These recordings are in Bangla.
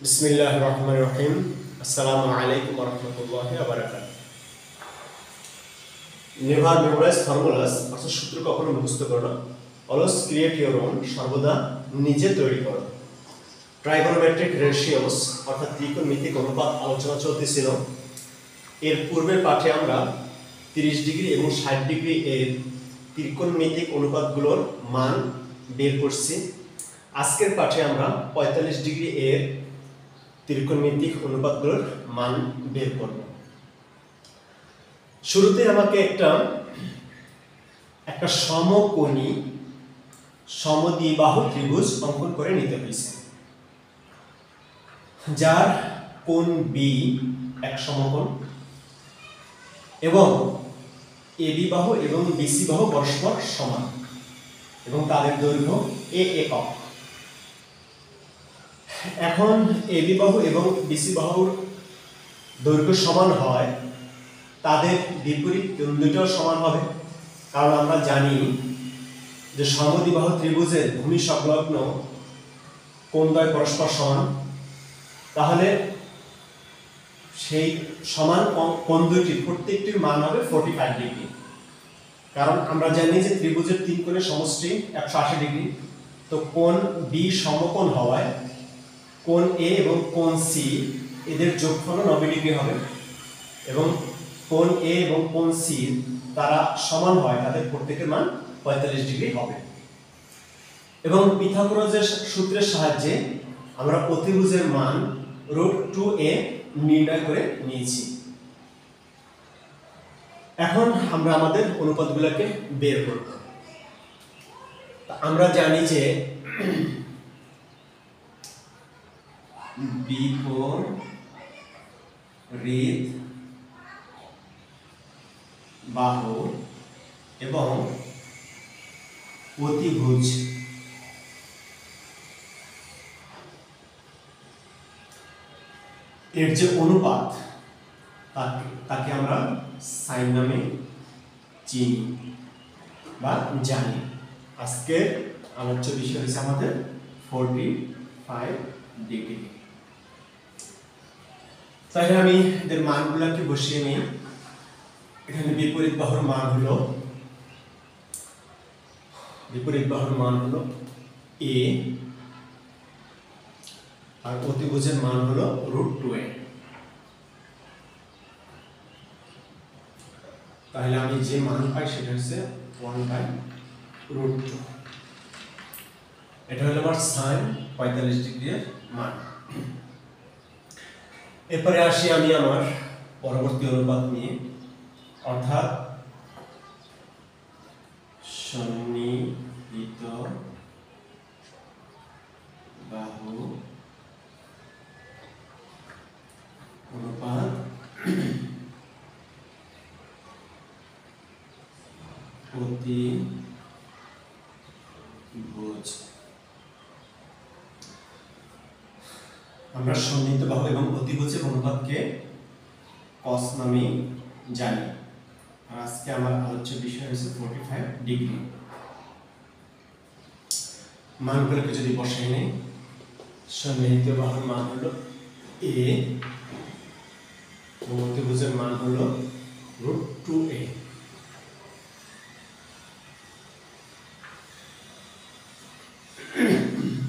বিসমিল্লাহির রহমানির রহিম। আসসালামু আলাইকুম ওয়া রাহমাতুল্লাহি ওয়া বারাকাতুহু। নেভার মেমোরাইজ ফর্মুলাস অর্থাৎ সূত্র কখনো মুখস্থ করো না। অলওয়েজ ক্রিয়েট ইওর ওন, সর্বদা নিজে তৈরি করো। ট্রাইগোনোমেট্রিক রেশিওস অর্থাৎ ত্রিকোণমিতিক অনুপাত আলোচনা চলতেছিল। এর পূর্বের পাঠে আমরা 30 ডিগ্রি এবং 60 ডিগ্রি এর ত্রিকোণমিতিক অনুপাতগুলোর মান বের করছি। আজকের পাঠে আমরা 45 ডিগ্রি এর ত্রিকোণমিতিক অনুপাতগুলোর মান বের করব। শুরুতে আমাকে একটা সমকোণী সমদ্বিবাহু ত্রিভুজ অঙ্কন করে নিতে হয়েছে, যার কোণ বি এক সমকোণ এবং এবি বাহু এবং বিসি বাহু পরস্পর সমান এবং তাদের দৈর্ঘ্য এ একক। এখন এবি বাহু এবং বিসি বাহুর দৈর্ঘ্য সমান হয়, তাদের বিপরীত কোণ দুটোও সমান হবে, কারণ আমরা জানি যে সমদ্বিবাহু ত্রিভুজের ভূমি সংলগ্ন কোণদ্বয় পরস্পর সমান। তাহলে সেই সমান কোণ দুইটির প্রত্যেকটির মান হবে 45 ডিগ্রি, কারণ আমরা জানি যে ত্রিভুজের তিন কোণের সমষ্টি 180 ডিগ্রি। তো কোণ বি সমকোণ হওয়ায় কোণ এ এবং কোণ সি এদের যোগফল 90 ডিগ্রি হবে এবং কোণ এ এবং কোণ সি তারা সমান হয়, তাদের প্রত্যেকের মান 45 ডিগ্রি হবে। এবং পিথাগোরাসের সূত্রের সাহায্যে আমরা অতিভুজের মান √2a নির্ণয় করে নিয়েছি। এখন আমরা আমাদের অনুপাতগুলোকে বের করব। আমরা জানি যে বিপরীত বাহু এবং অতিভুজ এর যে অনুপাত তাকে আমরা সাইন নামে চিনি বা জানি। আজকের আলোচ্য বিষয় হচ্ছে আমাদের 45 ডিগ্রি। তাহলে আমি এদের মানগুলোকে বসিয়ে নিই। এখানে বিপরীত বাহুর মান হলো a আর অতিভুজের মান হলো √2a। তাহলে আমি যে মান পাই সেটা হচ্ছে 1/√2। এটা হলো আমার sin 45 ডিগ্রির মান। এরপরে আসি আমি আমার পরবর্তী অনুপাত নিয়ে, অর্থাৎ সন্নিহিত বাহু অনুপাত অতিভুজ। আমরা সন্নিহিত বাহু এবং অতিভুজের অনুপাতকে cos নামে জানি। আর আজকে আমার আলোচ্য বিষয় হচ্ছে 45 ডিগ্রি। মানগুলোকে যদি বসাই নেই, সন্নিহিত বাহুর মান হলো a এবং অতিভুজের মান হলো √2a।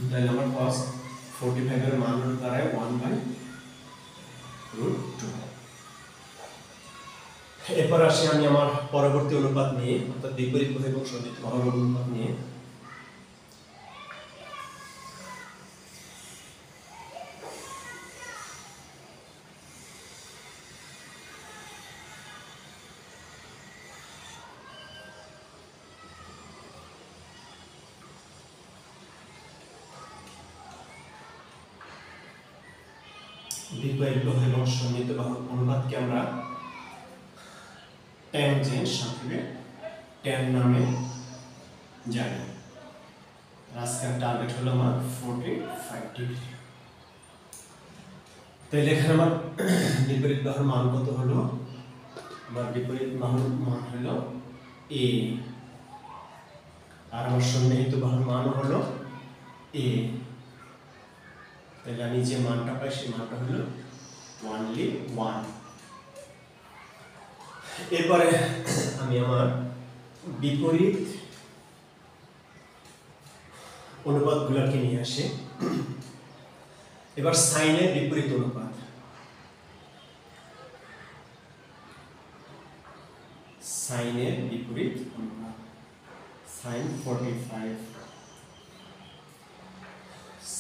তাহলে আমার cos 45 এর মান হলো দাঁড়ায় 1/√2। এরপর আসি আমি আমার পরবর্তী অনুপাত নিয়ে, অর্থাৎ বিপরীত বাহু এবং সন্নিহিত বাহুর অনুপাত নিয়ে। বিপরীত বাহু এবং সন্নিহিত বাহুর অনুপাতকে আমরা ট্যানজেন্ট, সংক্ষেপে ট্যান নামে জানি। আজকের টার্গেট হলো আমার 45 ডিগ্রি। তাহলে এখানে আমার বিপরীত বাহুর মান কত হলো? আমার বিপরীত বাহুর মান হলো a আর আমার সন্নিহিত বাহুর মান হলো a। তাহলে আমি যে মানটা পাই সেই মানটা হলো অনলি 1। এরপরে আমি আমার বিপরীত অনুপাতগুলোকে নিয়ে আসি। এবার সাইনের বিপরীত অনুপাত, সাইনের বিপরীত অনুপাত, সাইন 45,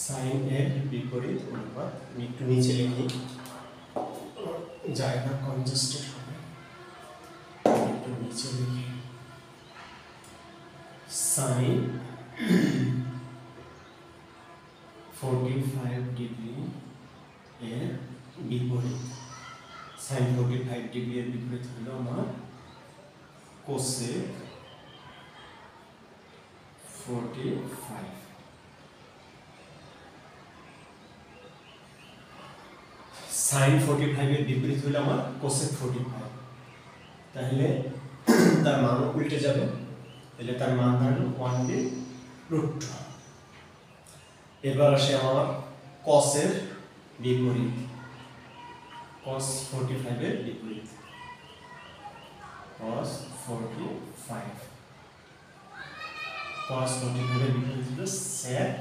সাইন এর বিপরীত অনুপাত আমি একটু নিচে লিখি, জায়গা কনজেস্টেড হবে, একটু নিচে লিখি। সাইন 45 ডিগ্রি এর বিপরীত, সাইন 45 ডিগ্রি এর বিপরীত হলো আমার কোসেক 45। সাইন 45 এর বিপরীত হলো আমার কোসেক 45। তাহলে তার মান উল্টে যাবে, তাহলে তার মান দাঁড়ালো 1/√2। এবার আসে আমার কসের বিপরীত, cos 45 এর বিপরীত, cos 45, cos 45 এর বিপরীত হলো sec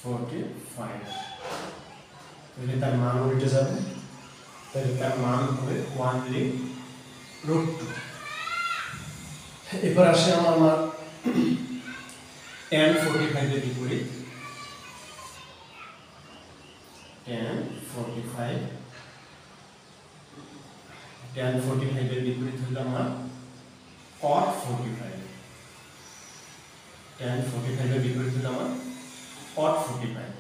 45। তাহলে তার মান উল্টে যাবে, তাহলে তার মান হবে 1/√2। এবার আসে আমার tan 45 এর বিপরীত, tan 45 এর বিপরীত হলো আমার cot 45, tan 45 এর বিপরীত হলো আমার cot 45।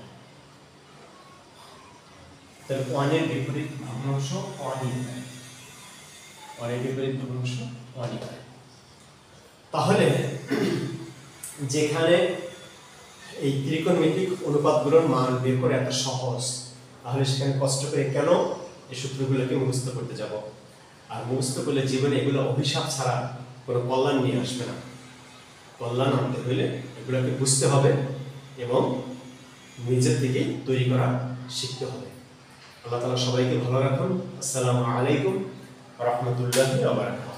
তাহলে 1 এর বিপরীত ভগ্নাংশ 1 হয়, 1 এর বিপরীত ভগ্নাংশ 1 হয়। তাহলে যেখানে এই ত্রিকোণমিতিক অনুপাতগুলোর মান বের করে এত সহজ, তাহলে সেখানে কষ্ট করে কেন এই সূত্রগুলোকে মুখস্থ করতে যাব? আর মুখস্থ করলে জীবনে এগুলো অভিশাপ ছাড়া কোনো কল্যাণ নিয়ে আসবে না। কল্যাণ আনতে হলে এগুলোকে বুঝতে হবে এবং নিজের থেকেই তৈরি করা শিখতে হবে। আল্লাহ তাআলা সবাইকে ভালো রাখুন। আসসালামু আলাইকুম ওয়া রাহমাতুল্লাহি ওয়া বারাকাতুহু।